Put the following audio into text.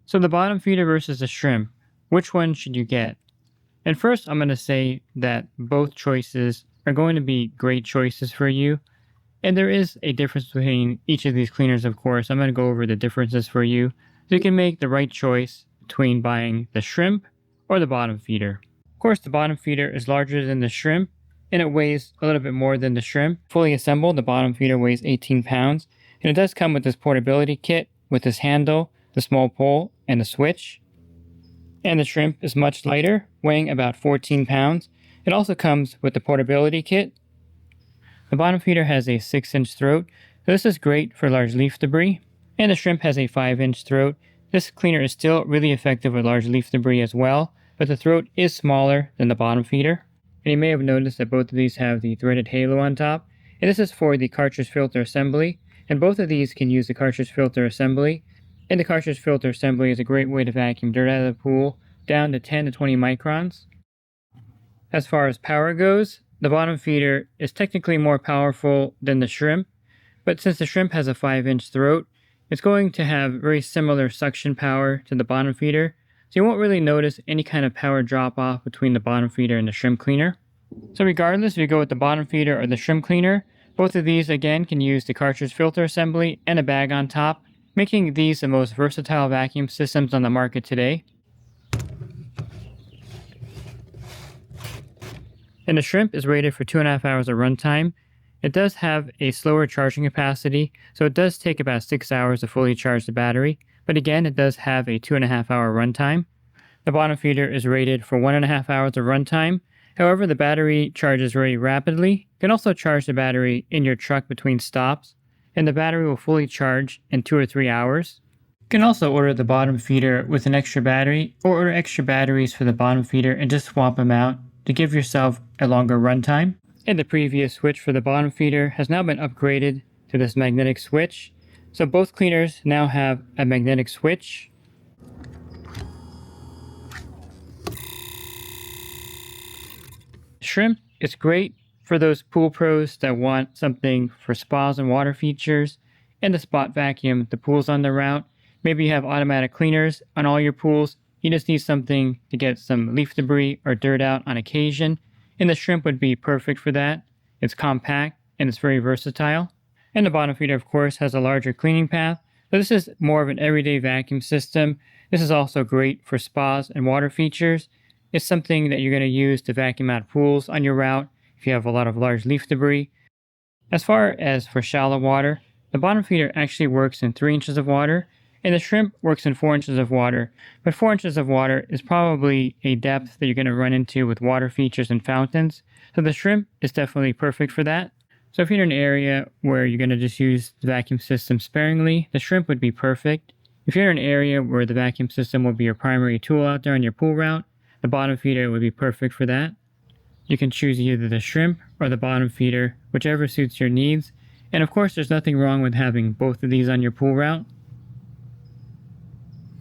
So the bottom feeder versus the shrimp, which one should you get? And first, I'm going to say that both choices are going to be great choices for you. And there is a difference between each of these cleaners, of course. I'm going to go over the differences for you so you can make the right choice between buying the shrimp or the bottom feeder. Of course, the bottom feeder is larger than the shrimp and it weighs a little bit more than the shrimp. Fully assembled, the bottom feeder weighs 18 pounds. And it does come with this portability kit with this handle, the small pole, and the switch. And the shrimp is much lighter, weighing about 14 pounds. It also comes with the portability kit. The bottom feeder has a 6-inch throat, so this is great for large leaf debris. And the shrimp has a 5-inch throat. This cleaner is still really effective with large leaf debris as well, but the throat is smaller than the bottom feeder. And you may have noticed that both of these have the threaded halo on top, and this is for the cartridge filter assembly. And both of these can use the cartridge filter assembly. And the cartridge filter assembly is a great way to vacuum dirt out of the pool down to 10 to 20 microns. As far as power goes, the bottom feeder is technically more powerful than the shrimp, but since the shrimp has a 5-inch throat, it's going to have very similar suction power to the bottom feeder, so you won't really notice any kind of power drop off between the bottom feeder and the shrimp cleaner. So regardless if you go with the bottom feeder or the shrimp cleaner, both of these again can use the cartridge filter assembly and a bag on top, making these the most versatile vacuum systems on the market today. And the shrimp is rated for 2.5 hours of runtime. It does have a slower charging capacity, so it does take about 6 hours to fully charge the battery, but again it does have a 2.5 hour runtime. The bottom feeder is rated for 1.5 hours of runtime. However, the battery charges very rapidly. You can also charge the battery in your truck between stops, and the battery will fully charge in 2 or 3 hours. You can also order the bottom feeder with an extra battery, or order extra batteries for the bottom feeder and just swap them out to give yourself a longer runtime. And the previous switch for the bottom feeder has now been upgraded to this magnetic switch. So both cleaners now have a magnetic switch. Shrimp is great for those pool pros that want something for spas and water features and to spot vacuum the pools on the route. Maybe you have automatic cleaners on all your pools. You just need something to get some leaf debris or dirt out on occasion, and the shrimp would be perfect for that. It's compact and it's very versatile. And the bottom feeder, of course, has a larger cleaning path, but this is more of an everyday vacuum system. This is also great for spas and water features. It's something that you're going to use to vacuum out pools on your route if you have a lot of large leaf debris. As far as for shallow water, the bottom feeder actually works in 3 inches of water, and the shrimp works in 4 inches of water. But 4 inches of water is probably a depth that you're going to run into with water features and fountains, so the shrimp is definitely perfect for that. So if you're in an area where you're going to just use the vacuum system sparingly, the shrimp would be perfect. If you're in an area where the vacuum system will be your primary tool out there on your pool route, the bottom feeder would be perfect for that. You can choose either the shrimp or the bottom feeder, whichever suits your needs. And of course, there's nothing wrong with having both of these on your pool route.